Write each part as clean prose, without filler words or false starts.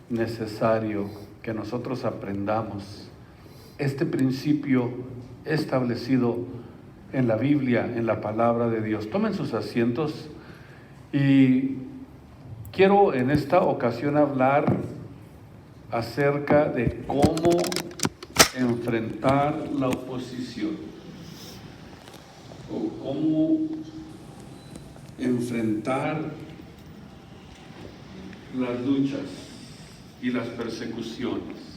necesario que nosotros aprendamos este principio establecido en la Biblia, en la palabra de Dios. Tomen sus asientos y quiero en esta ocasión hablar acerca de cómo enfrentar la oposición o cómo enfrentar las luchas y las persecuciones.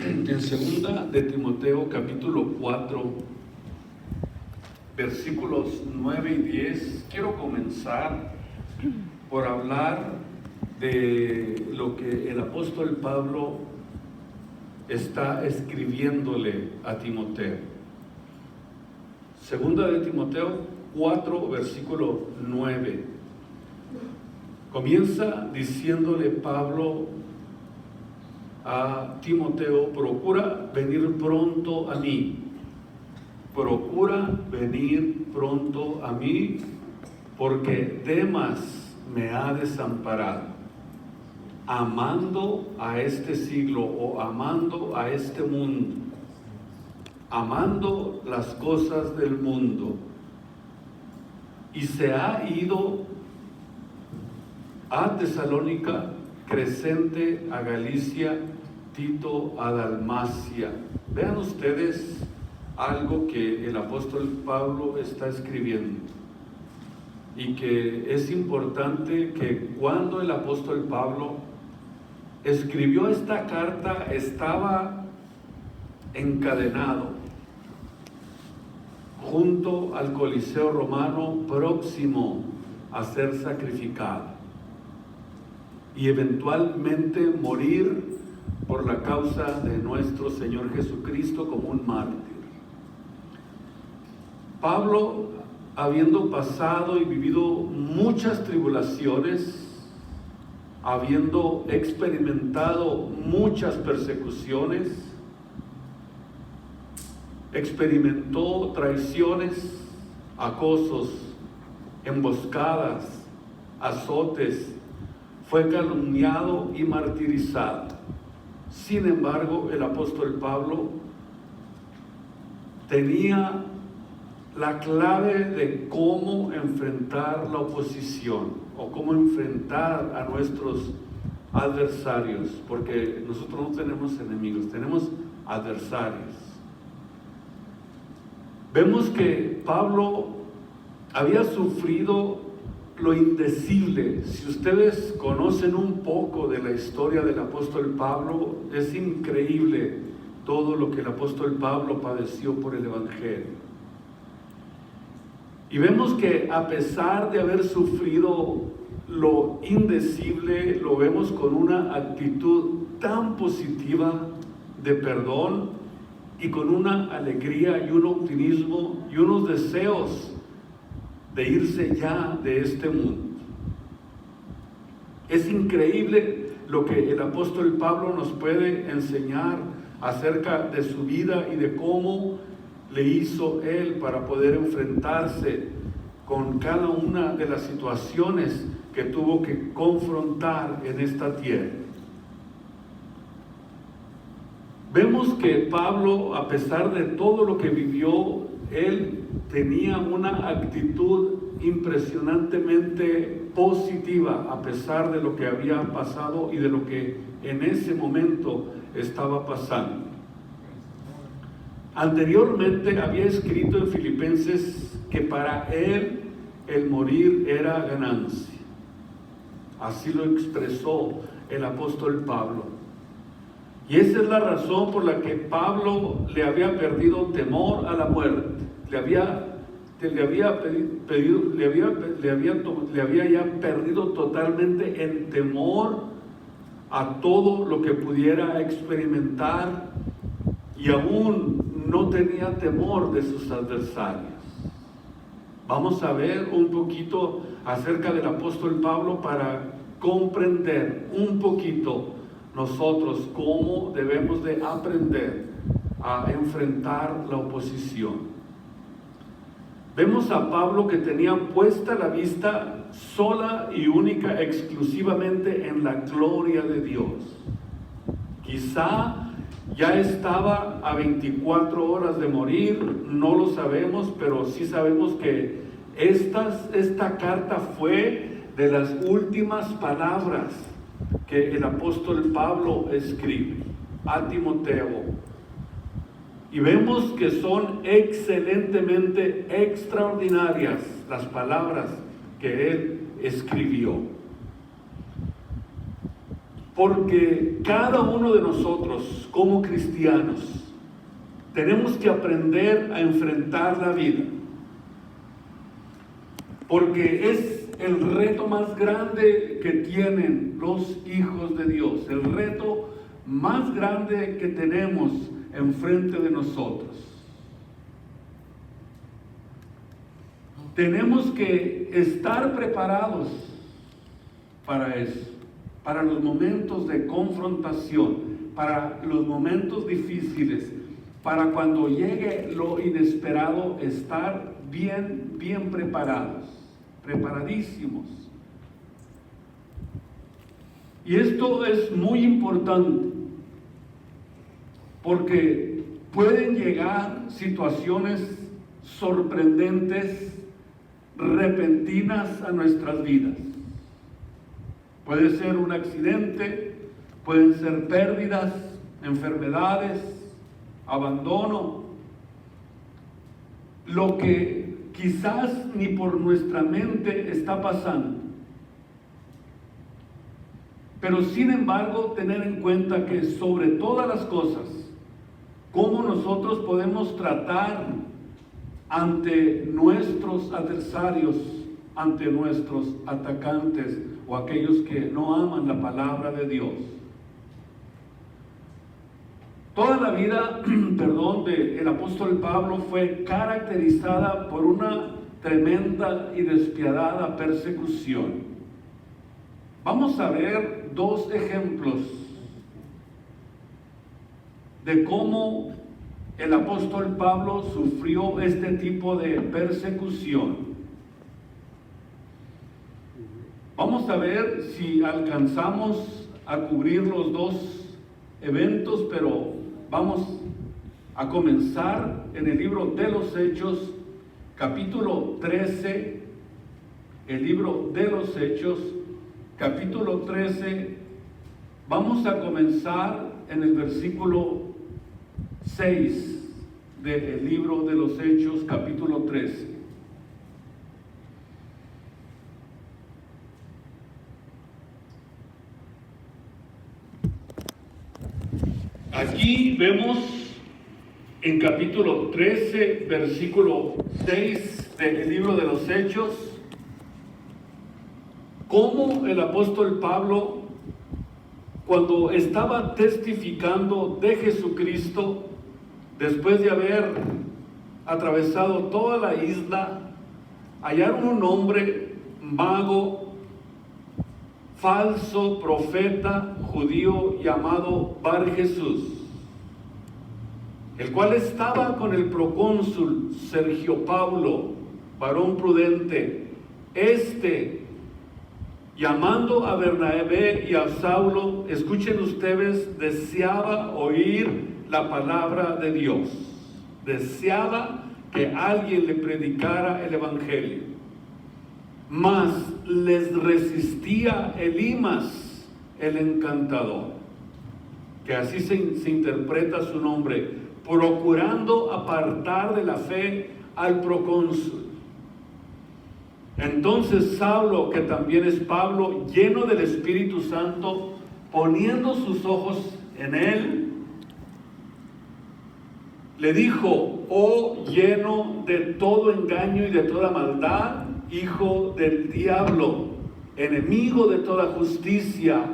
En 2 de Timoteo capítulo 4, versículos 9 y 10, quiero comenzar por hablar de lo que el apóstol Pablo está escribiéndole a Timoteo. 2 de Timoteo 4, versículo 9. Comienza diciéndole Pablo a Timoteo: procura venir pronto a mí. Procura venir pronto a mí, porque Demas me ha desamparado, amando a este siglo o amando a este mundo, amando las cosas del mundo, y se ha ido a Tesalónica, Crescente a Galicia, Tito a Dalmacia. Vean ustedes algo que el apóstol Pablo está escribiendo y que es importante, que cuando el apóstol Pablo escribió esta carta estaba encadenado junto al Coliseo Romano, próximo a ser sacrificado y eventualmente morir por la causa de nuestro Señor Jesucristo como un mártir. Pablo, habiendo pasado y vivido muchas tribulaciones, habiendo experimentado muchas persecuciones, experimentó traiciones, acosos, emboscadas, azotes, fue calumniado y martirizado. Sin embargo, el apóstol Pablo tenía la clave de cómo enfrentar la oposición o cómo enfrentar a nuestros adversarios, porque nosotros no tenemos enemigos, tenemos adversarios. Vemos que Pablo había sufrido lo indecible. Si ustedes conocen un poco de la historia del apóstol Pablo, es increíble todo lo que el apóstol Pablo padeció por el evangelio. Y vemos que a pesar de haber sufrido lo indecible, lo vemos con una actitud tan positiva de perdón y con una alegría y un optimismo y unos deseos de irse ya de este mundo. Es increíble lo que el apóstol Pablo nos puede enseñar acerca de su vida y de cómo le hizo él para poder enfrentarse con cada una de las situaciones que tuvo que confrontar en esta tierra. Vemos que Pablo, a pesar de todo lo que vivió, él tenía una actitud impresionantemente positiva a pesar de lo que había pasado y de lo que en ese momento estaba pasando. Anteriormente había escrito en Filipenses que para él el morir era ganancia. Así lo expresó el apóstol Pablo. Y esa es la razón por la que Pablo le había perdido temor a la muerte. Le había ya perdido totalmente el temor a todo lo que pudiera experimentar, y aún no tenía temor de sus adversarios. Vamos a ver un poquito acerca del apóstol Pablo para comprender un poquito nosotros cómo debemos de aprender a enfrentar la oposición. vemos a Pablo que tenía puesta la vista sola y única, exclusivamente en la gloria de Dios. Quizá ya estaba a 24 horas de morir, no lo sabemos, pero sí sabemos que esta carta fue de las últimas palabras que el apóstol Pablo escribe a Timoteo. Y vemos que son excelentemente extraordinarias las palabras que él escribió. Porque cada uno de nosotros, como cristianos, tenemos que aprender a enfrentar la vida. Porque es el reto más grande que tienen los hijos de Dios, el reto más grande que tenemos enfrente de nosotros. Tenemos que estar preparados para eso, para los momentos de confrontación, para los momentos difíciles, para cuando llegue lo inesperado, estar bien preparados, preparadísimos. Y esto es muy importante, porque pueden llegar situaciones sorprendentes, repentinas a nuestras vidas. Puede ser un accidente, pueden ser pérdidas, enfermedades, abandono, lo que quizás ni por nuestra mente está pasando. Pero sin embargo, tener en cuenta que sobre todas las cosas, cómo nosotros podemos tratar ante nuestros adversarios, ante nuestros atacantes o aquellos que no aman la palabra de Dios. Toda la vida, del apóstol Pablo fue caracterizada por una tremenda y despiadada persecución. Vamos a ver dos ejemplos de cómo el apóstol Pablo sufrió este tipo de persecución. Vamos a ver si alcanzamos a cubrir los dos eventos, pero vamos a comenzar en el libro de los Hechos, capítulo 13, el libro de los Hechos, capítulo 13, vamos a comenzar en el versículo 6 del libro de los Hechos, capítulo 13. Aquí vemos en capítulo 13, versículo 6 del libro de los Hechos, cómo el apóstol Pablo, cuando estaba testificando de Jesucristo, después de haber atravesado toda la isla, hallaron un hombre mago, falso profeta judío llamado Bar Jesús, el cual estaba con el procónsul Sergio Paulo, varón prudente. Llamando a Bernabé y a Saulo, escuchen ustedes, deseaba oír la palabra de Dios. Deseaba que alguien le predicara el evangelio. Mas les resistía Elimas, el encantador, que así se interpreta su nombre, procurando apartar de la fe al procónsul. Entonces Saulo, que también es Pablo, lleno del Espíritu Santo, poniendo sus ojos en él, le dijo: oh, lleno de todo engaño y de toda maldad, hijo del diablo, enemigo de toda justicia,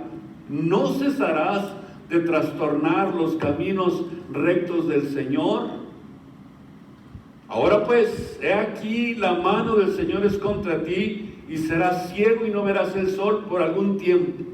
¿no cesarás de trastornar los caminos rectos del Señor? Ahora pues, he aquí la mano del Señor es contra ti, y serás ciego y no verás el sol por algún tiempo.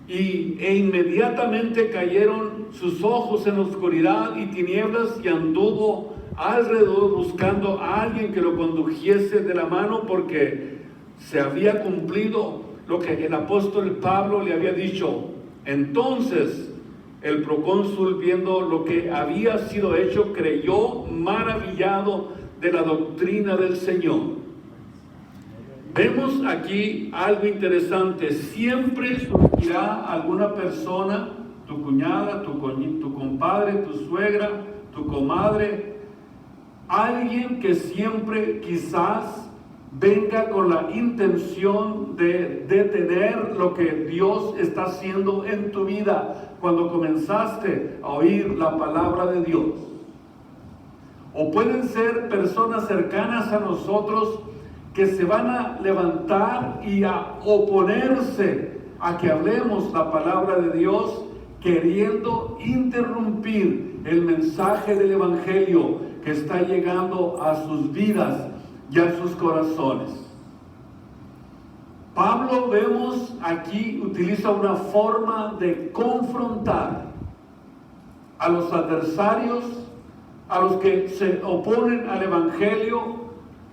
E inmediatamente cayeron sus ojos en la oscuridad y tinieblas, y anduvo alrededor buscando a alguien que lo condujese de la mano, porque se había cumplido lo que el apóstol Pablo le había dicho. Entonces el procónsul, viendo lo que había sido hecho, creyó, maravillado de la doctrina del Señor. Vemos aquí algo interesante. Siempre surgirá alguna persona, tu cuñada, tu compadre, tu suegra, tu comadre, alguien que siempre quizás venga con la intención de detener lo que Dios está haciendo en tu vida cuando comenzaste a oír la palabra de Dios. O pueden ser personas cercanas a nosotros que se van a levantar y a oponerse a que hablemos la palabra de Dios, queriendo interrumpir el mensaje del Evangelio que está llegando a sus vidas y a sus corazones. Pablo, vemos aquí, utiliza una forma de confrontar a los adversarios, a los que se oponen al Evangelio,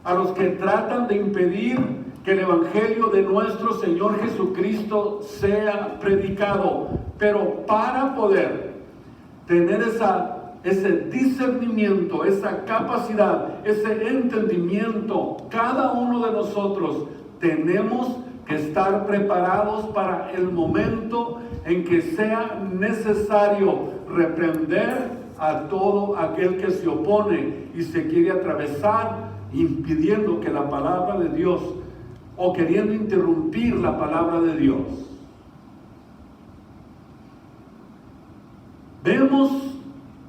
a los que tratan de impedir que el Evangelio de nuestro Señor Jesucristo sea predicado. Pero para poder tener ese discernimiento, esa capacidad, ese entendimiento, cada uno de nosotros tenemos que estar preparados para el momento en que sea necesario reprender a todo aquel que se opone y se quiere atravesar, impidiendo que la palabra de Dios, o queriendo interrumpir la palabra de Dios. Vemos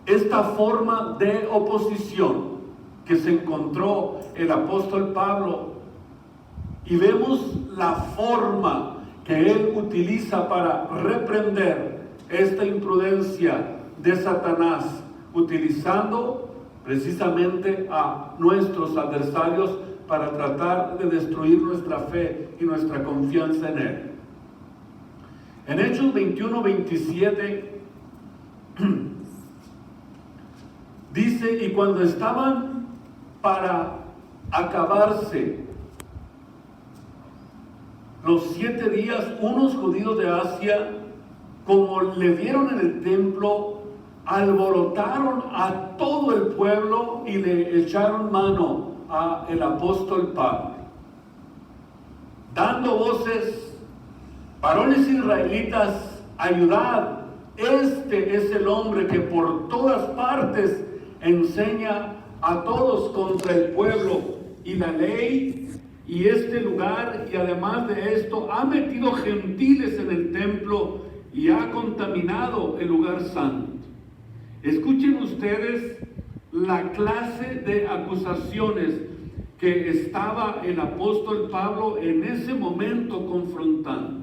esta forma de oposición que se encontró el apóstol Pablo, y vemos la forma que él utiliza para reprender esta imprudencia de Satanás, utilizando precisamente a nuestros adversarios para tratar de destruir nuestra fe y nuestra confianza en él. En Hechos 21-27 dice: y cuando estaban para acabarse los 7 días, unos judíos de Asia, como le vieron en el templo, alborotaron a todo el pueblo y le echaron mano a el apóstol Pablo, dando voces: varones israelitas, ayudad, este es el hombre que por todas partes enseña a todos contra el pueblo y la ley y este lugar, y además de esto ha metido gentiles en el templo y ha contaminado el lugar santo. Escuchen ustedes la clase de acusaciones que estaba el apóstol Pablo en ese momento confrontando.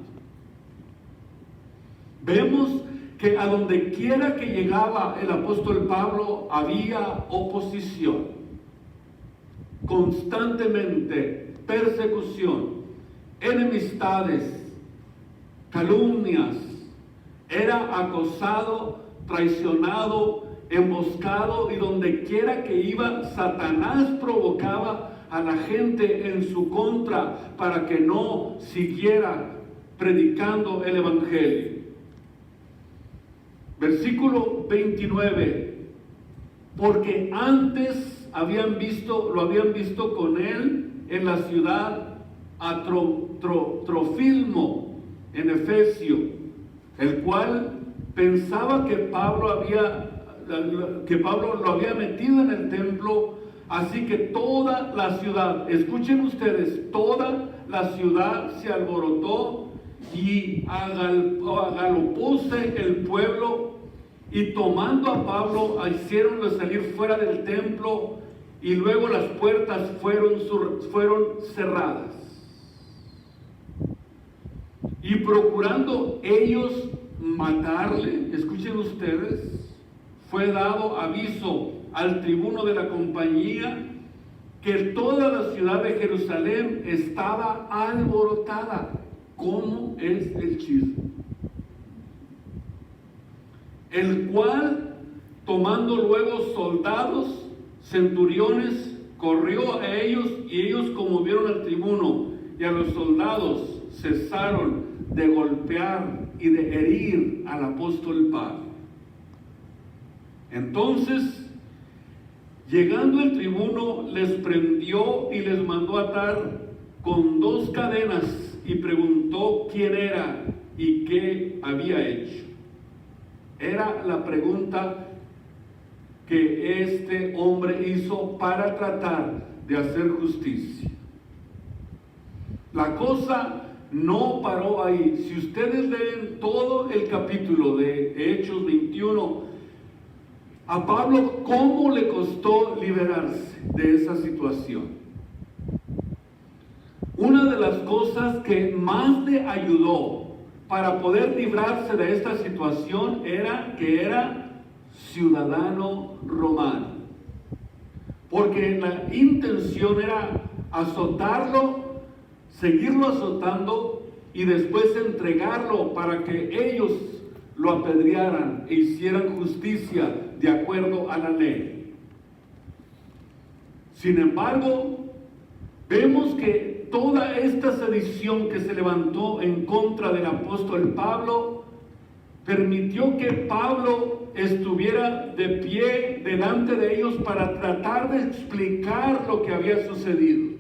Vemos que a donde quiera que llegaba el apóstol Pablo había oposición, constantemente persecución, enemistades, calumnias. Era acosado, traicionado, emboscado, y donde quiera que iba, Satanás provocaba a la gente en su contra para que no siguiera predicando el Evangelio. Versículo 29: porque antes lo habían visto con él en la ciudad a Trofimo en Efesio, el cual pensaba que Pablo lo había metido en el templo. Así que toda la ciudad, escuchen ustedes, toda la ciudad se alborotó y agalopóse el pueblo, y tomando a Pablo hicieronle salir fuera del templo, y luego las puertas fueron cerradas. Y procurando ellos matarle, escuchen ustedes, fue dado aviso al tribuno de la compañía que toda la ciudad de Jerusalén estaba alborotada. ¿Cómo es el chisme? El cual, tomando luego soldados, centuriones, corrió a ellos, y ellos, como vieron al tribuno y a los soldados, cesaron de golpear y de herir al apóstol Pablo. Entonces, llegando el tribuno, les prendió y les mandó atar con 2 cadenas, y preguntó quién era y qué había hecho. Era la pregunta que este hombre hizo para tratar de hacer justicia. La cosa no paró ahí. Si ustedes leen todo el capítulo de Hechos 21, a Pablo cómo le costó liberarse de esa situación. Una de las cosas que más le ayudó para poder librarse de esta situación era que era ciudadano romano. Porque la intención era azotarlo, seguirlo azotando y después entregarlo para que ellos lo apedrearan e hicieran justicia de acuerdo a la ley. Sin embargo, vemos que toda esta sedición que se levantó en contra del apóstol Pablo permitió que Pablo estuviera de pie delante de ellos para tratar de explicar lo que había sucedido.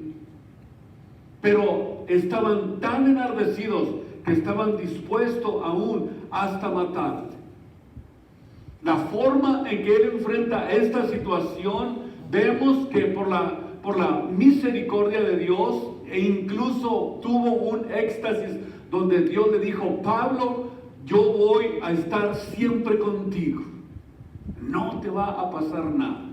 Pero estaban tan enardecidos que estaban dispuestos aún hasta matarle. La forma en que él enfrenta esta situación, vemos que por la misericordia de Dios, e incluso tuvo un éxtasis donde Dios le dijo: Pablo, yo voy a estar siempre contigo, no te va a pasar nada.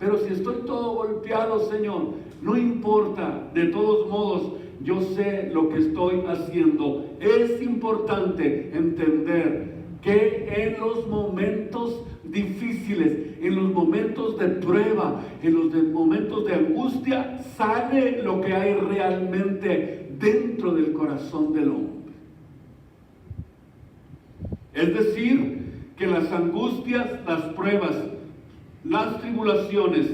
Pero si estoy todo golpeado, Señor, no importa, de todos modos, yo sé lo que estoy haciendo. Es importante entender que en los momentos difíciles, en los momentos de prueba, en los momentos de angustia, sale lo que hay realmente dentro del corazón del hombre. Es decir, que las angustias, las pruebas, las tribulaciones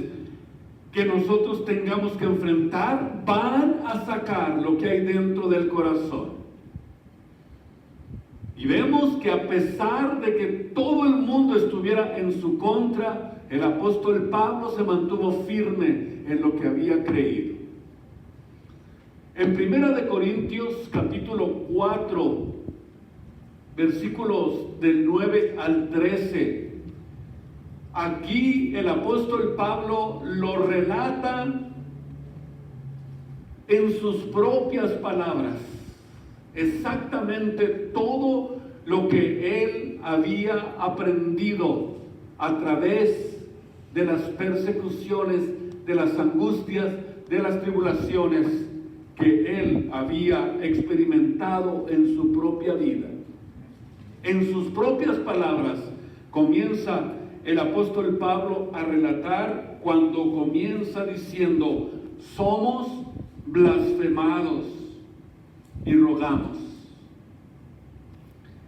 que nosotros tengamos que enfrentar van a sacar lo que hay dentro del corazón. Y vemos que a pesar de que todo el mundo estuviera en su contra, el apóstol Pablo se mantuvo firme en lo que había creído. En 1 Corintios capítulo 4, versículos del 9 al 13, aquí el apóstol Pablo lo relata en sus propias palabras, exactamente todo lo que él había aprendido a través de las persecuciones, de las angustias, de las tribulaciones que él había experimentado en su propia vida. En sus propias palabras comienza el apóstol Pablo a relatar cuando comienza diciendo: somos blasfemados y rogamos.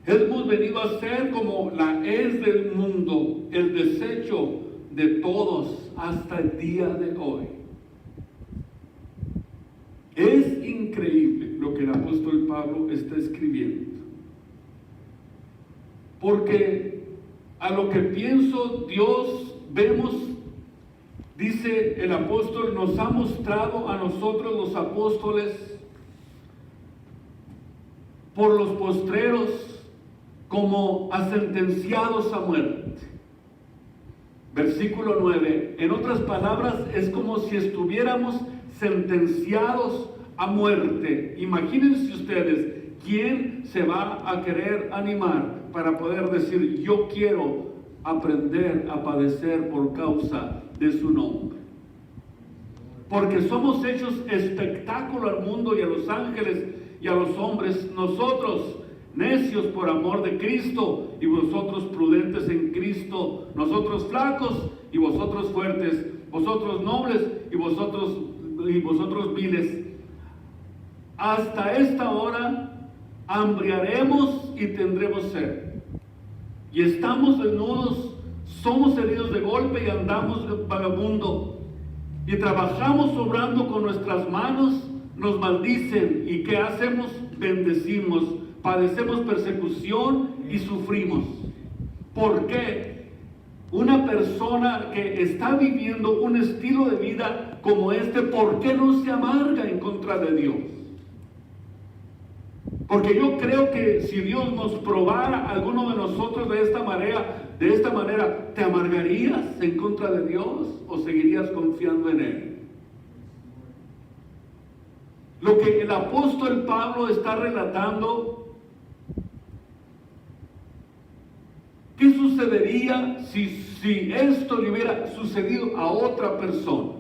Hemos venido a ser como la hez del mundo, el desecho de todos hasta el día de hoy. Es increíble lo que el apóstol Pablo está escribiendo, porque a lo que pienso, Dios, vemos, dice el apóstol, nos ha mostrado a nosotros los apóstoles por los postreros como a sentenciados a muerte. Versículo 9, en otras palabras, es como si estuviéramos sentenciados a muerte. Imagínense ustedes, ¿quién se va a querer animar para poder decir: yo quiero aprender a padecer por causa de su nombre? Porque somos hechos espectáculo al mundo y a los ángeles y a los hombres, nosotros necios por amor de Cristo y vosotros prudentes en Cristo, nosotros flacos y vosotros fuertes, vosotros nobles y vosotros viles. Hasta esta hora hambriaremos y tendremos sed, y estamos desnudos, somos heridos de golpe y andamos vagabundo, y trabajamos obrando con nuestras manos, nos maldicen, y ¿qué hacemos? Bendecimos, padecemos persecución y sufrimos. ¿Por qué? Una persona que está viviendo un estilo de vida como este, ¿por qué no se amarga en contra de Dios? Porque yo creo que si Dios nos probara a alguno de nosotros de esta manera, ¿te amargarías en contra de Dios o seguirías confiando en Él? Lo que el apóstol Pablo está relatando, ¿qué sucedería si esto le hubiera sucedido a otra persona?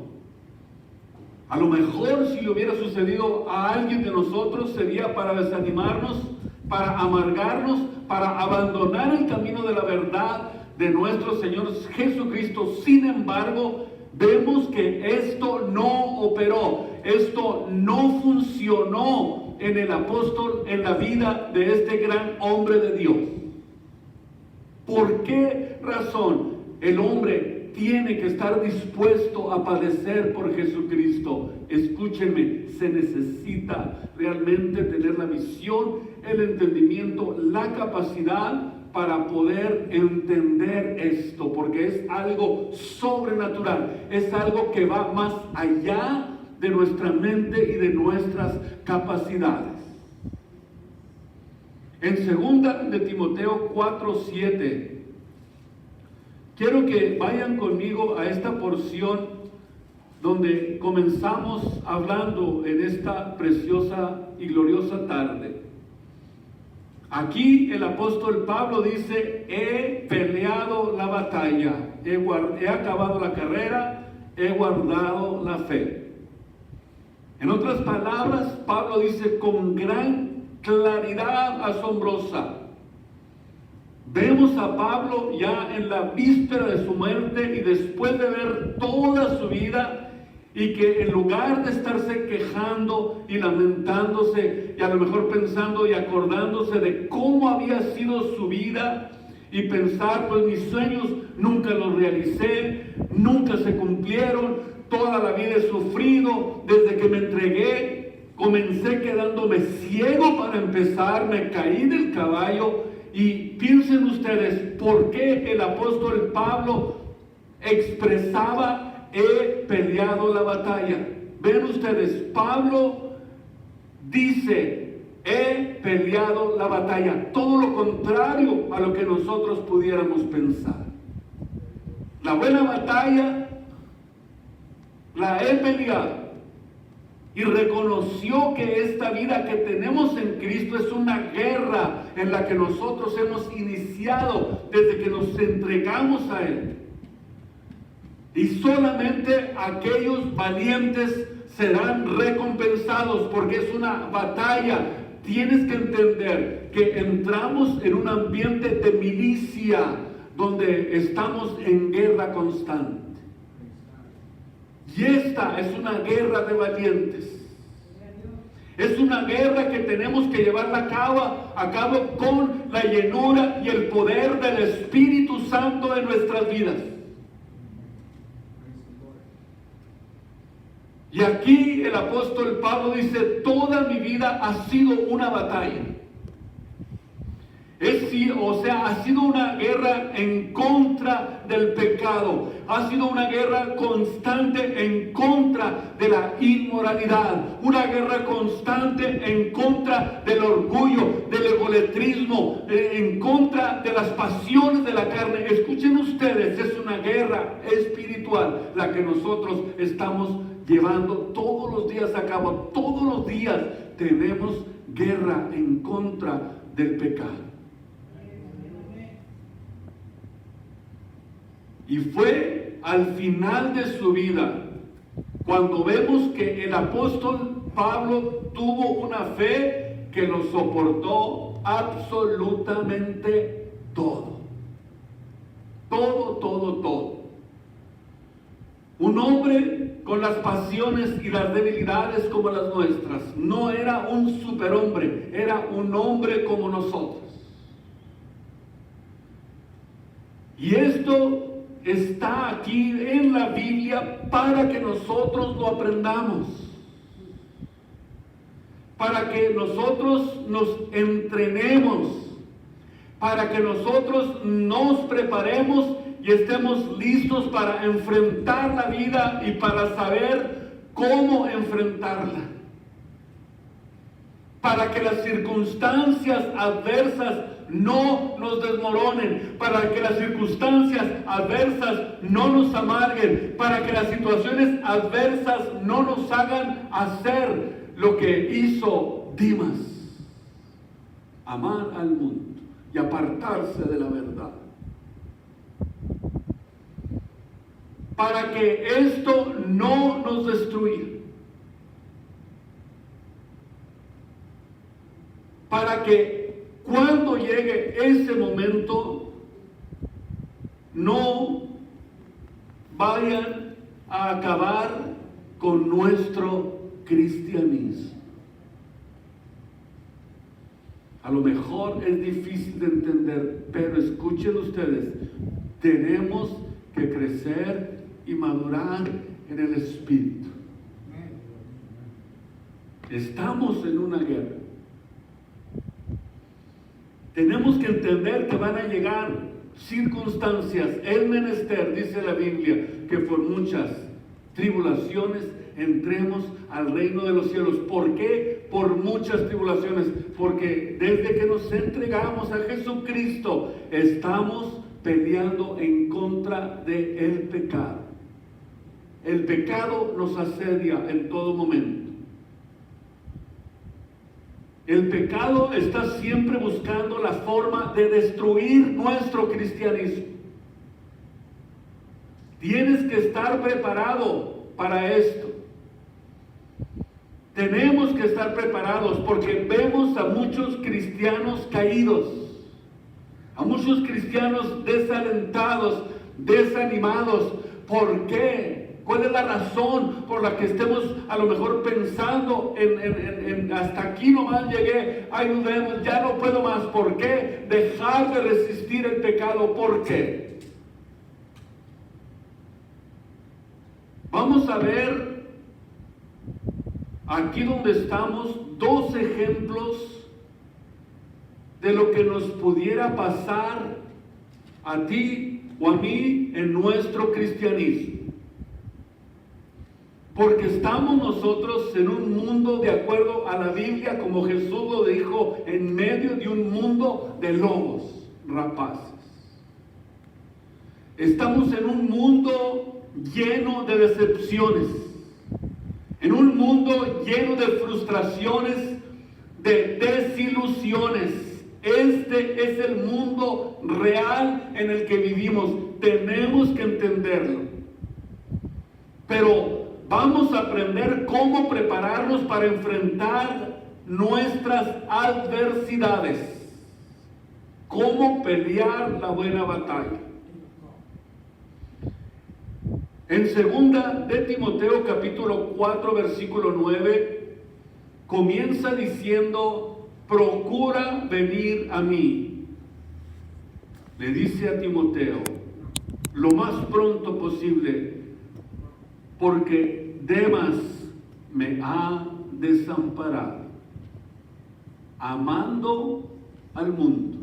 A lo mejor si le hubiera sucedido a alguien de nosotros sería para desanimarnos, para amargarnos, para abandonar el camino de la verdad de nuestro Señor Jesucristo. Sin embargo, vemos que esto no operó, esto no funcionó en el apóstol, en la vida de este gran hombre de Dios. ¿Por qué razón el hombre tiene que estar dispuesto a padecer por Jesucristo? Escúchenme, se necesita realmente tener la visión, el entendimiento, la capacidad para poder entender esto, porque es algo sobrenatural, es algo que va más allá de nuestra mente y de nuestras capacidades. En 2 de Timoteo 4:7, quiero que vayan conmigo a esta porción donde comenzamos hablando en esta preciosa y gloriosa tarde. Aquí el apóstol Pablo dice: he peleado la batalla, he acabado la carrera, he guardado la fe. En otras palabras, Pablo dice con gran claridad asombrosa. Vemos a Pablo ya en la víspera de su muerte y después de ver toda su vida, y que en lugar de estarse quejando y lamentándose y a lo mejor pensando y acordándose de cómo había sido su vida y pensar, pues mis sueños nunca los realicé, nunca se cumplieron, toda la vida he sufrido, desde que me entregué, comencé quedándome ciego para empezar, me caí del caballo. Y piensen ustedes, ¿por qué el apóstol Pablo expresaba: he peleado la batalla? Ven ustedes, Pablo dice: he peleado la batalla. Todo lo contrario a lo que nosotros pudiéramos pensar. La buena batalla la he peleado. Y reconoció que esta vida que tenemos en Cristo es una guerra en la que nosotros hemos iniciado desde que nos entregamos a Él. Y solamente aquellos valientes serán recompensados, porque es una batalla. Tienes que entender que entramos en un ambiente de milicia donde estamos en guerra constante. Y esta es una guerra de valientes. Es una guerra que tenemos que llevarla a cabo con la llenura y el poder del Espíritu Santo en nuestras vidas. Y aquí el apóstol Pablo dice: toda mi vida ha sido una batalla. Ha sido una guerra en contra del pecado. Ha sido una guerra constante en contra de la inmoralidad. Una guerra constante en contra del orgullo, del egolatrismo, en contra de las pasiones de la carne. Escuchen ustedes, es una guerra espiritual la que nosotros estamos llevando todos los días a cabo. Todos los días tenemos guerra en contra del pecado. Y fue al final de su vida cuando vemos que el apóstol Pablo tuvo una fe que lo soportó absolutamente todo. Todo. Un hombre con las pasiones y las debilidades como las nuestras. No era un superhombre, era un hombre como nosotros. Y esto está aquí en la Biblia para que nosotros lo aprendamos, para que nosotros nos entrenemos, para que nosotros nos preparemos y estemos listos para enfrentar la vida y para saber cómo enfrentarla. Para que las circunstancias adversas no nos desmoronen, para que las circunstancias adversas no nos amarguen, para que las situaciones adversas no nos hagan hacer lo que hizo Dimas: amar al mundo y apartarse de la verdad. Para que esto no nos destruya. Para que cuando llegue ese momento no vayan a acabar con nuestro cristianismo. A lo mejor es difícil de entender, pero escuchen ustedes, tenemos que crecer y madurar en el Espíritu. Estamos en una guerra. Tenemos que entender que van a llegar circunstancias, es menester, dice la Biblia, que por muchas tribulaciones entremos al reino de los cielos. ¿Por qué? Por muchas tribulaciones. Porque desde que nos entregamos a Jesucristo, estamos peleando en contra del pecado. El pecado nos asedia en todo momento. El pecado está siempre buscando la forma de destruir nuestro cristianismo. Tienes que estar preparado para esto. Tenemos que estar preparados porque vemos a muchos cristianos caídos, a muchos cristianos desalentados, desanimados. ¿Por qué? ¿Cuál es la razón por la que estemos a lo mejor pensando en hasta aquí nomás llegué, ayudemos, ya no puedo más? ¿Por qué? Dejar de resistir el pecado. ¿Por qué? Vamos a ver aquí donde estamos dos ejemplos de lo que nos pudiera pasar a ti o a mí en nuestro cristianismo. Porque estamos nosotros en un mundo, de acuerdo a la Biblia, como Jesús lo dijo, en medio de un mundo de lobos rapaces. Estamos en un mundo lleno de decepciones, en un mundo lleno de frustraciones, de desilusiones. Este es el mundo real en el que vivimos. Tenemos que entenderlo. Pero vamos a aprender cómo prepararnos para enfrentar nuestras adversidades. Cómo pelear la buena batalla. En 2 de Timoteo capítulo 4 versículo 9 comienza diciendo: procura venir a mí. Le dice a Timoteo, lo más pronto posible, porque Demas me ha desamparado, amando al mundo.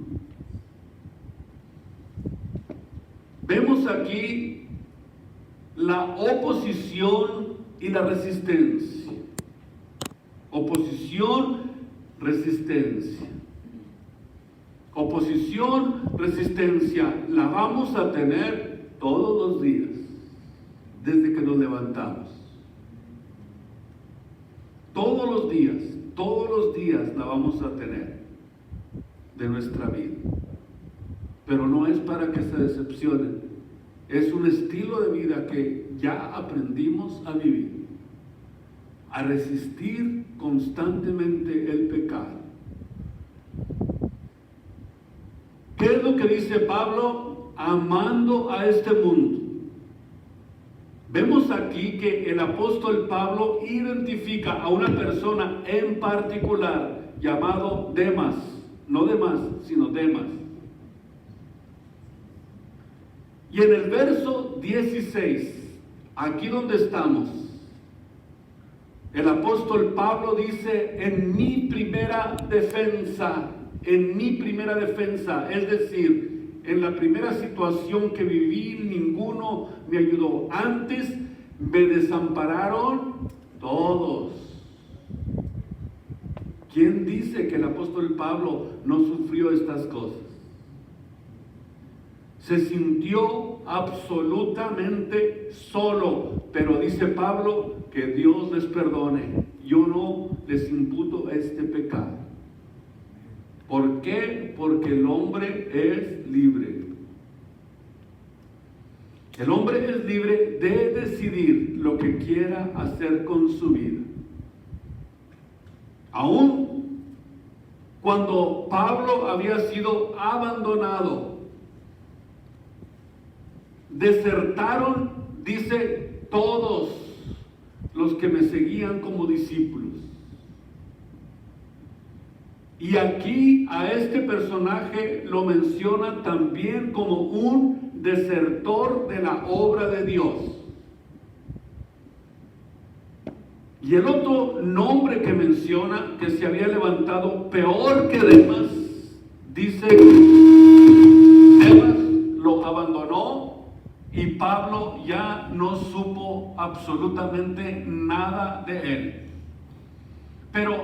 Vemos aquí la oposición y la resistencia. Oposición, resistencia. Oposición, resistencia, la vamos a tener todos los días, desde que nos levantamos. Todos los días la vamos a tener de nuestra vida. Pero no es para que se decepcionen. Es un estilo de vida que ya aprendimos a vivir, a resistir constantemente el pecado. ¿Qué es lo que dice Pablo? Amando a este mundo. Vemos aquí que el apóstol Pablo identifica a una persona en particular llamado Demas, no Demas, sino Demas. Y en el verso 16, aquí donde estamos, el apóstol Pablo dice, en mi primera defensa, es decir, en la primera situación que viví, ninguno me ayudó. Antes me desampararon todos. ¿Quién dice que el apóstol Pablo no sufrió estas cosas? Se sintió absolutamente solo, pero dice Pablo que Dios les perdone. Yo no les imputo este pecado. ¿Por qué? Porque el hombre es libre. El hombre es libre de decidir lo que quiera hacer con su vida. Aún cuando Pablo había sido abandonado, desertaron, dice, todos los que me seguían como discípulos. Y aquí a este personaje lo menciona también como un desertor de la obra de Dios. Y el otro nombre que menciona, que se había levantado peor que Demas, dice, Demas lo abandonó y Pablo ya no supo absolutamente nada de él. Pero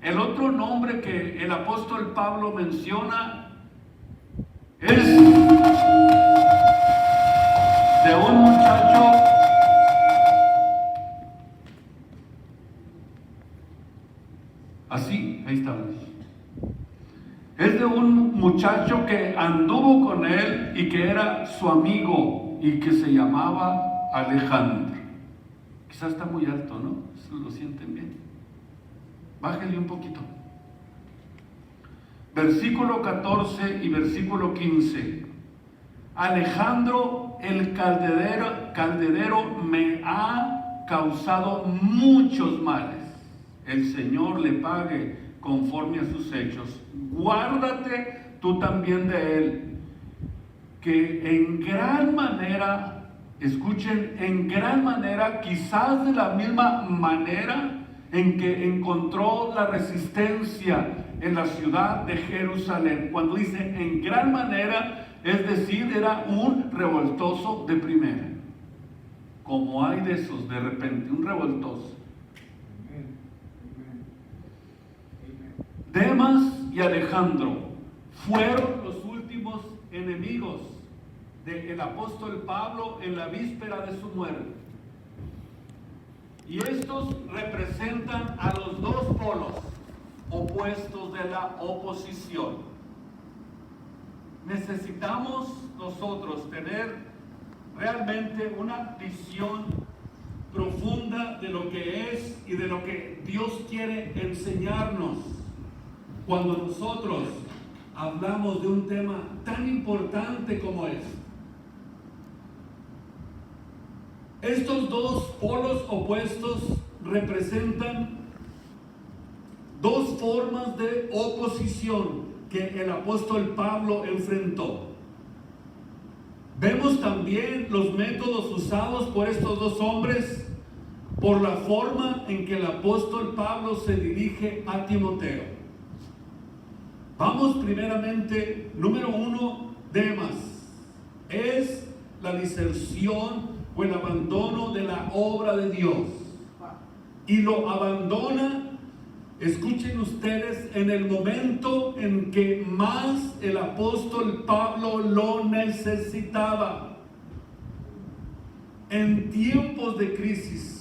el otro nombre que el apóstol Pablo menciona es de un muchacho así, ahí estamos. Es de un muchacho que anduvo con él y que era su amigo y que se llamaba Alejandro. Quizás está muy alto, ¿no? ¿Lo sienten bien? Bájenle un poquito. Versículo 14 y versículo 15. Alejandro el calderero me ha causado muchos males. El Señor le pague conforme a sus hechos. Guárdate tú también de él, que en gran manera, escuchen, en gran manera, quizás de la misma manera en que encontró la resistencia en la ciudad de Jerusalén. Cuando dice en gran manera, es decir, era un revoltoso de primera. Como hay de esos de repente, un revoltoso. Demas y Alejandro fueron los últimos enemigos del apóstol Pablo en la víspera de su muerte. Y estos representan a los dos polos opuestos de la oposición. Necesitamos nosotros tener realmente una visión profunda de lo que es y de lo que Dios quiere enseñarnos cuando nosotros hablamos de un tema tan importante como este. Estos dos polos opuestos representan dos formas de oposición que el apóstol Pablo enfrentó. Vemos también los métodos usados por estos dos hombres, por la forma en que el apóstol Pablo se dirige a Timoteo. Vamos primeramente, número 1, Demas. Es la diserción o el abandono de la obra de Dios. Y lo abandona, escuchen ustedes, en el momento en que más el apóstol Pablo lo necesitaba. En tiempos de crisis.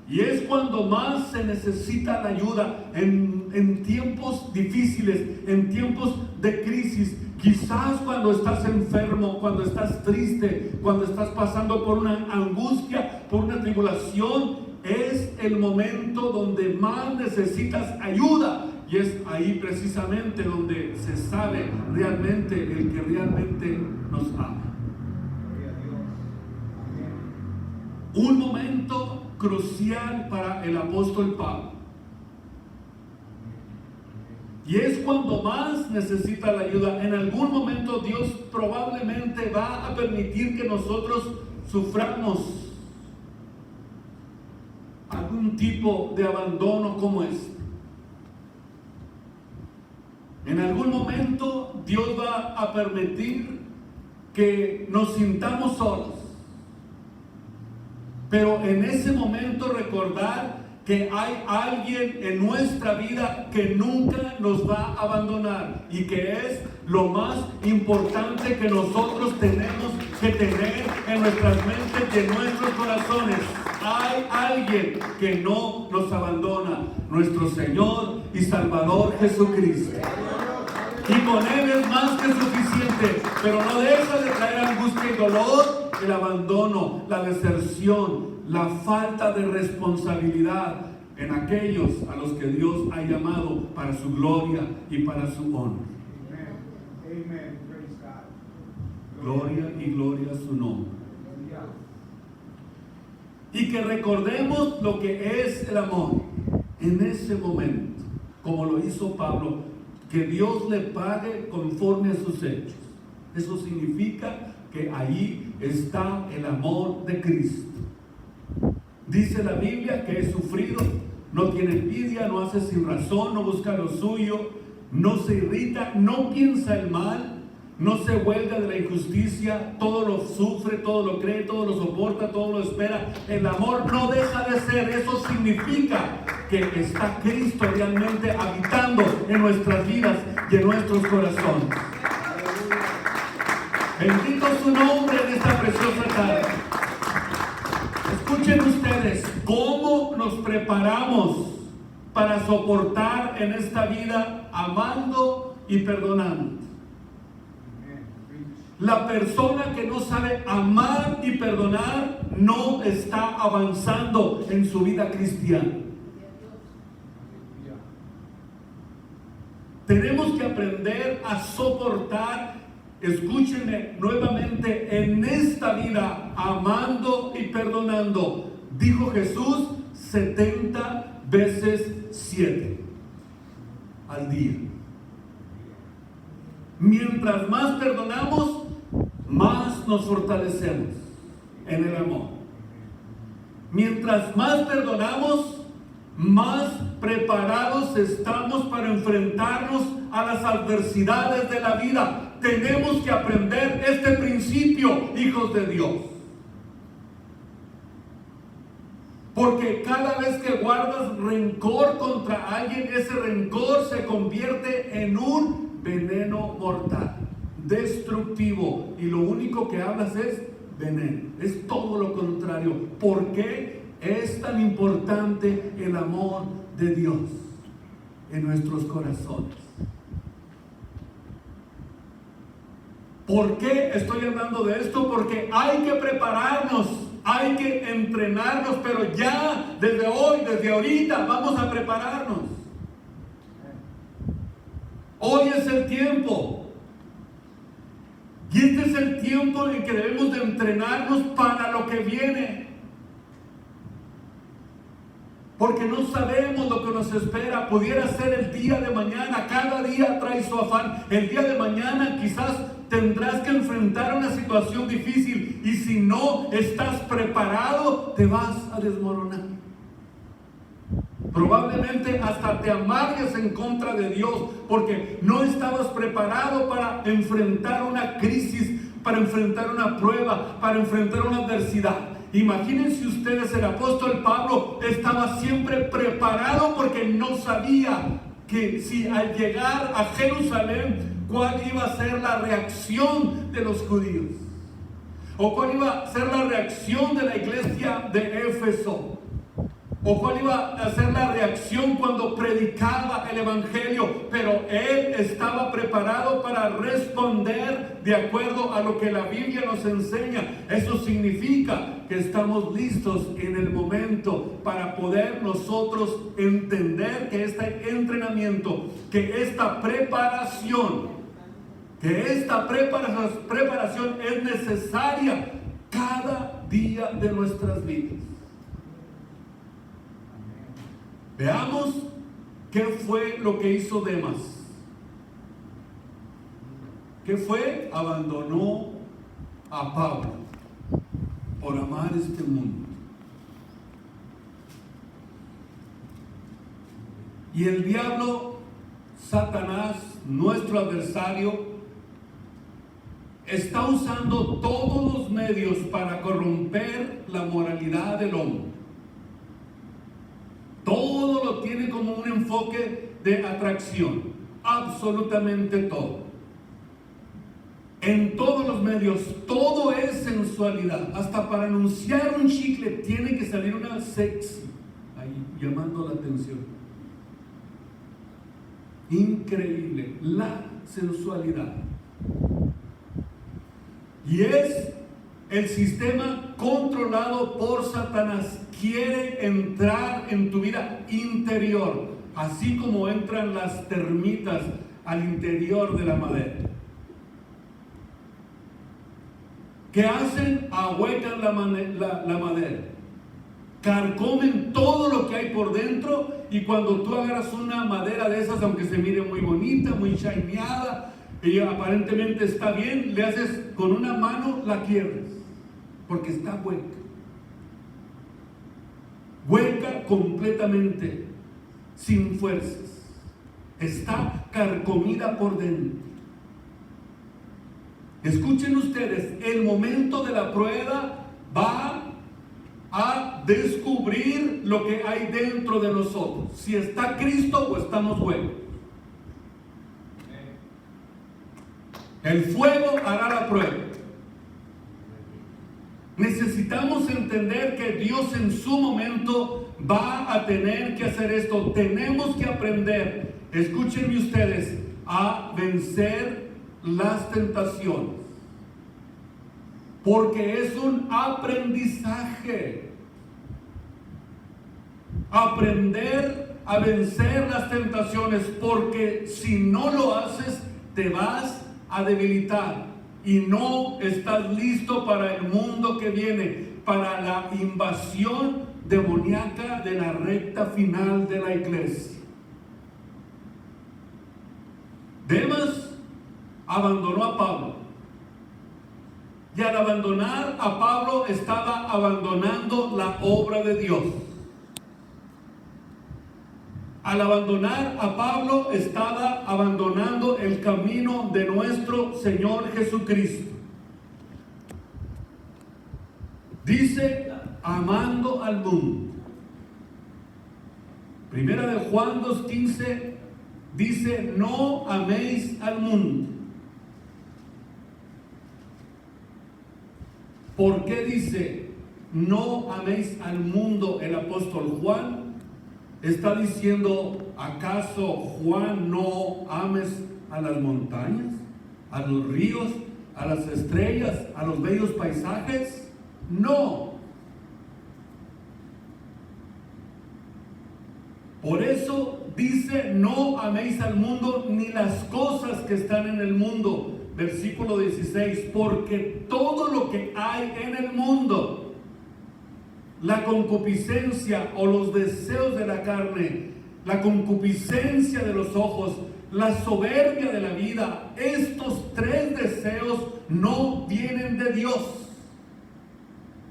Y es cuando más se necesita la ayuda, en tiempos difíciles, en tiempos de crisis. Quizás cuando estás enfermo, cuando estás triste, cuando estás pasando por una angustia, por una tribulación, es el momento donde más necesitas ayuda. Y es ahí precisamente donde se sabe realmente el que realmente nos ama. Un momento crucial para el apóstol Pablo. Y es cuando más necesita la ayuda. En algún momento Dios probablemente va a permitir que nosotros suframos algún tipo de abandono como este. En algún momento Dios va a permitir que nos sintamos solos. Pero en ese momento recordar que hay alguien en nuestra vida que nunca nos va a abandonar y que es lo más importante que nosotros tenemos que tener en nuestras mentes y en nuestros corazones. Hay alguien que no nos abandona, nuestro Señor y Salvador Jesucristo. Y con Él es más que suficiente, pero no deja de traer angustia y dolor, el abandono, la deserción, la falta de responsabilidad en aquellos a los que Dios ha llamado para su gloria y para su honor. Amen. Praise God. Gloria y gloria a su nombre. Y que recordemos lo que es el amor en ese momento, como lo hizo Pablo, que Dios le pague conforme a sus hechos. Eso significa que ahí está el amor de Cristo. Dice la Biblia que es sufrido, no tiene envidia, no hace sin razón, no busca lo suyo, no se irrita, no piensa el mal, no se huelga de la injusticia, todo lo sufre, todo lo cree, todo lo soporta, todo lo espera. El amor no deja de ser. Eso significa que está Cristo realmente habitando en nuestras vidas y en nuestros corazones. Bendito su nombre en esta preciosa tarde. Escuchen ustedes cómo nos preparamos para soportar en esta vida amando y perdonando. La persona que no sabe amar y perdonar no está avanzando en su vida cristiana. Tenemos que aprender a soportar, escúchenme nuevamente, en esta vida, amando y perdonando. Dijo Jesús, 70 veces 7 al día. Mientras más perdonamos, más nos fortalecemos en el amor. Mientras más perdonamos, más preparados estamos para enfrentarnos a las adversidades de la vida. Tenemos que aprender este principio, hijos de Dios. Porque cada vez que guardas rencor contra alguien, ese rencor se convierte en un veneno mortal, destructivo, y lo único que hablas es veneno. Es todo lo contrario. ¿Por qué es tan importante el amor de Dios en nuestros corazones? ¿Por qué estoy hablando de esto? Porque hay que prepararnos, hay que entrenarnos, pero ya desde hoy, desde ahorita, vamos a prepararnos. Hoy es el tiempo. Y este es el tiempo en que debemos de entrenarnos para lo que viene. Porque no sabemos lo que nos espera. Pudiera ser el día de mañana. Cada día trae su afán. El día de mañana quizás tendrás que enfrentar una situación difícil. Y si no estás preparado, te vas a desmoronar. Probablemente hasta te amargues en contra de Dios porque no estabas preparado para enfrentar una crisis, para enfrentar una prueba, para enfrentar una adversidad. Imagínense ustedes, el apóstol Pablo estaba siempre preparado porque no sabía que si al llegar a Jerusalén, cuál iba a ser la reacción de los judíos, o cuál iba a ser la reacción de la iglesia de Éfeso, o cuál iba a ser la reacción cuando predicaba el evangelio. Pero él estaba preparado para responder de acuerdo a lo que la Biblia nos enseña. Eso significa que estamos listos en el momento para poder nosotros entender que este entrenamiento, que esta preparación es necesaria cada día de nuestras vidas. Veamos qué fue lo que hizo Demas. ¿Qué fue? Abandonó a Pablo por amar este mundo. Y el diablo, Satanás, nuestro adversario, está usando todos los medios para corromper la moralidad del hombre. Todo lo tiene como un enfoque de atracción, absolutamente todo. En todos los medios, todo es sensualidad. Hasta para anunciar un chicle tiene que salir una sexy ahí llamando la atención. Increíble, la sensualidad. Y es el sistema controlado por Satanás. Quiere entrar en tu vida interior, así como entran las termitas al interior de la madera. ¿Qué hacen? Ahuecan la madera, carcomen todo lo que hay por dentro, y cuando tú agarras una madera de esas, aunque se mire muy bonita, muy shineada, y aparentemente está bien, le haces con una mano, la quiebras, porque está hueca. Hueca completamente, sin fuerzas. Está carcomida por dentro. Escuchen ustedes, el momento de la prueba va a descubrir lo que hay dentro de nosotros. Si está Cristo o estamos huecos. El fuego hará la prueba. Necesitamos entender que Dios en su momento va a tener que hacer esto. Tenemos que aprender, escúchenme ustedes, a vencer las tentaciones. Porque es un aprendizaje. Aprender a vencer las tentaciones, porque si no lo haces, te vas a debilitar y no estás listo para el mundo que viene, para la invasión demoníaca de la recta final de la iglesia. Demas abandonó a Pablo, y al abandonar a Pablo estaba abandonando la obra de Dios. Al abandonar a Pablo estaba abandonando el camino de nuestro Señor Jesucristo. Dice, amando al mundo. Primera de Juan 2:15 dice, no améis al mundo. ¿Por qué dice, no améis al mundo el apóstol Juan? Está diciendo, ¿acaso Juan no ames a las montañas, a los ríos, a las estrellas, a los bellos paisajes? No. Por eso dice, no améis al mundo ni las cosas que están en el mundo. Versículo 16, porque todo lo que hay en el mundo, la concupiscencia o los deseos de la carne, la concupiscencia de los ojos, la soberbia de la vida, estos tres deseos no vienen de Dios.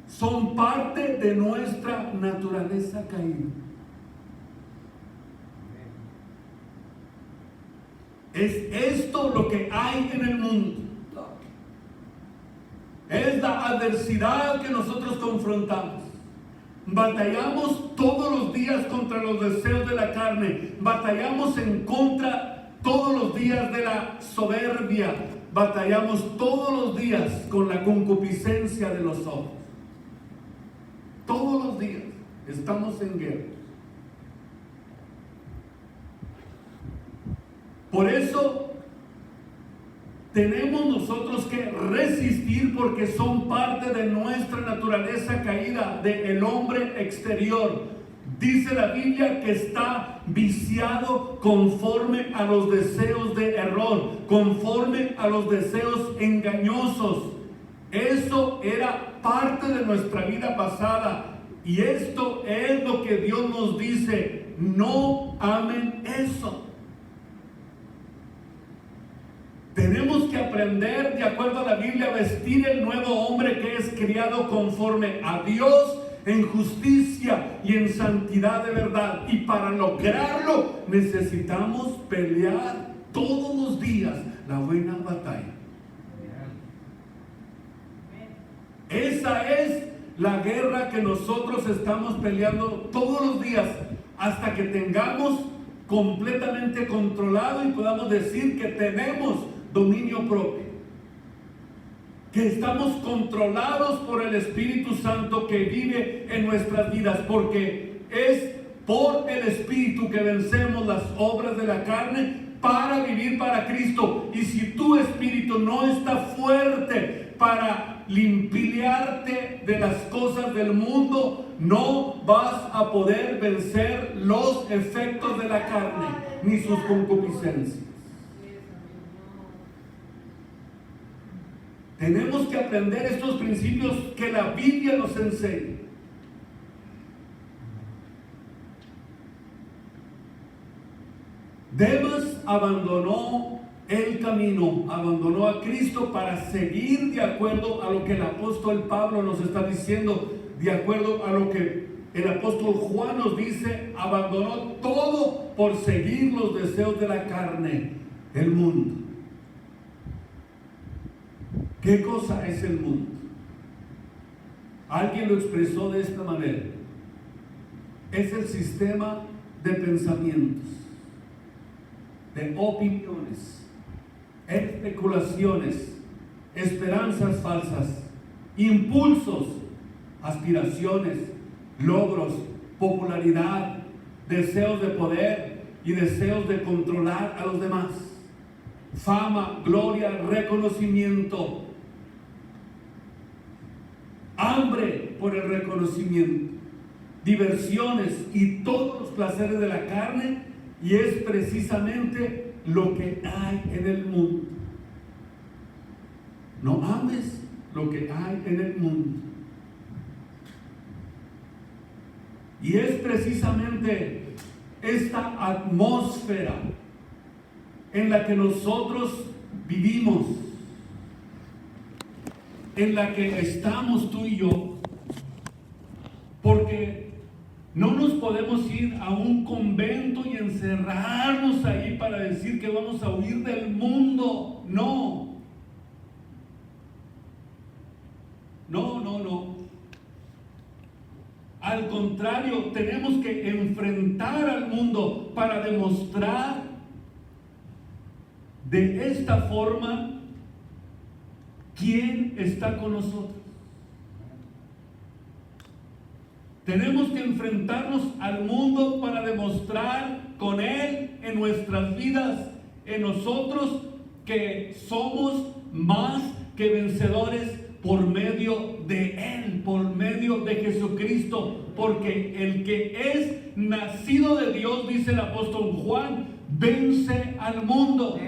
Son parte de nuestra naturaleza caída. Es esto lo que hay en el mundo. Es la adversidad que nosotros confrontamos. Batallamos todos los días contra los deseos de la carne. Batallamos en contra todos los días de la soberbia. Batallamos todos los días con la concupiscencia de los ojos. Todos los días estamos en guerra. Por eso tenemos nosotros que resistir, porque son parte de nuestra naturaleza caída, del hombre exterior. Dice la Biblia que está viciado conforme a los deseos de error, conforme a los deseos engañosos. Eso era parte de nuestra vida pasada, y esto es lo que Dios nos dice: no amen eso. Tenemos que aprender aprender, de acuerdo a la Biblia, a vestir el nuevo hombre que es criado conforme a Dios en justicia y en santidad de verdad. Y para lograrlo necesitamos pelear todos los días la buena batalla. Esa es la guerra que nosotros estamos peleando todos los días hasta que tengamos completamente controlado y podamos decir que tenemos dominio propio, que estamos controlados por el Espíritu Santo que vive en nuestras vidas, porque es por el Espíritu que vencemos las obras de la carne para vivir para Cristo. Y si tu espíritu no está fuerte para limpiarte de las cosas del mundo, no vas a poder vencer los efectos de la carne ni sus concupiscencias. Tenemos que aprender estos principios que la Biblia nos enseña. Demas abandonó el camino, abandonó a Cristo para seguir de acuerdo a lo que el apóstol Pablo nos está diciendo, de acuerdo a lo que el apóstol Juan nos dice, abandonó todo por seguir los deseos de la carne, el mundo. ¿Qué cosa es el mundo? Alguien lo expresó de esta manera: es el sistema de pensamientos, de opiniones, especulaciones, esperanzas falsas, impulsos, aspiraciones, logros, popularidad, deseos de poder y deseos de controlar a los demás, fama, gloria, reconocimiento, hambre por el reconocimiento, diversiones y todos los placeres de la carne. Y es precisamente lo que hay en el mundo. No ames lo que hay en el mundo. Y es precisamente esta atmósfera en la que nosotros vivimos, en la que estamos tú y yo, porque no nos podemos ir a un convento y encerrarnos ahí para decir que vamos a huir del mundo. No. Al contrario, tenemos que enfrentar al mundo para demostrar de esta forma quién está con nosotros. Tenemos que enfrentarnos al mundo para demostrar con Él en nuestras vidas, en nosotros, que somos más que vencedores por medio de Él, por medio de Jesucristo. Porque el que es nacido de Dios, dice el apóstol Juan, vence al mundo.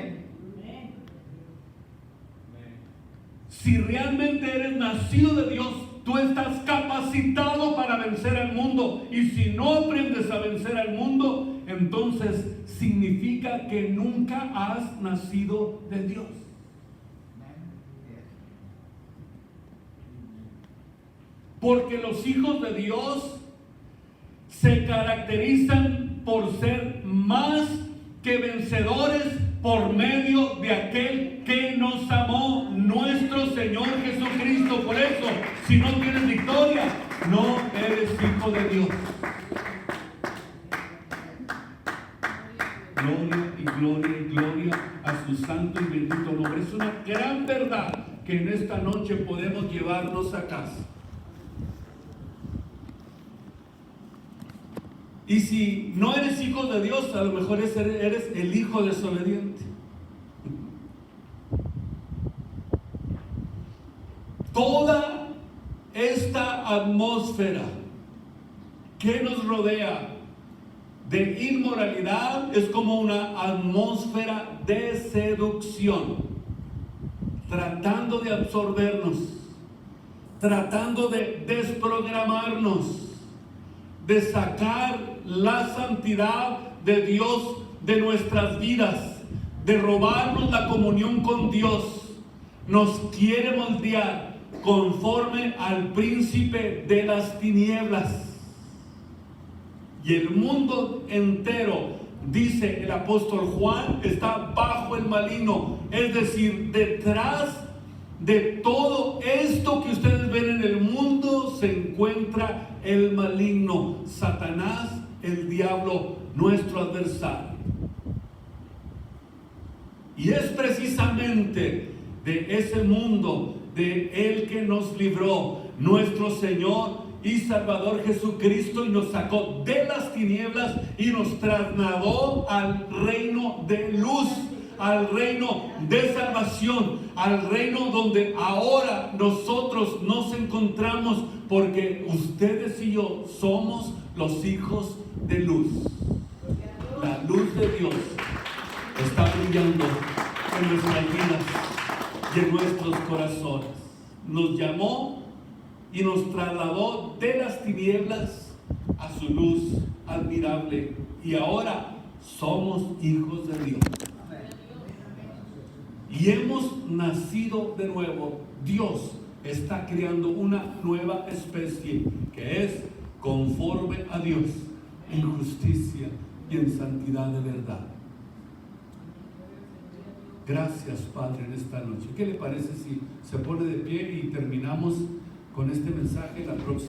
Si realmente eres nacido de Dios, tú estás capacitado para vencer al mundo. Y si no aprendes a vencer al mundo, entonces significa que nunca has nacido de Dios. Porque los hijos de Dios se caracterizan por ser más que vencedores por medio de aquel que nos amó, nuestro Señor Jesucristo. Por eso, si no tienes victoria, no eres hijo de Dios. Gloria y gloria y gloria a su santo y bendito nombre. Es una gran verdad que en esta noche podemos llevarnos a casa. Y si no eres hijo de Dios, a lo mejor eres el hijo desobediente. Toda esta atmósfera que nos rodea de inmoralidad es como una atmósfera de seducción, tratando de absorbernos, tratando de desprogramarnos, de sacar la santidad de Dios de nuestras vidas, de robarnos la comunión con Dios, nos quiere moldear conforme al príncipe de las tinieblas. Y el mundo entero, dice el apóstol Juan, está bajo el maligno. Es decir, detrás de todo esto que ustedes ven en el mundo se encuentra el maligno, Satanás, el diablo, nuestro adversario. Y es precisamente de ese mundo, de el que nos libró nuestro Señor y Salvador Jesucristo, y nos sacó de las tinieblas y nos trasladó al reino de luz, al reino de salvación, al reino donde ahora nosotros nos encontramos, porque ustedes y yo somos los hijos de luz. La luz de Dios está brillando en nuestras vidas y en nuestros corazones. Nos llamó y nos trasladó de las tinieblas a su luz admirable, y ahora somos hijos de Dios. Y hemos nacido de nuevo. Dios está creando una nueva especie que es conforme a Dios, en justicia y en santidad de verdad. Gracias, Padre, en esta noche. ¿Qué le parece si se pone de pie y terminamos con este mensaje la próxima?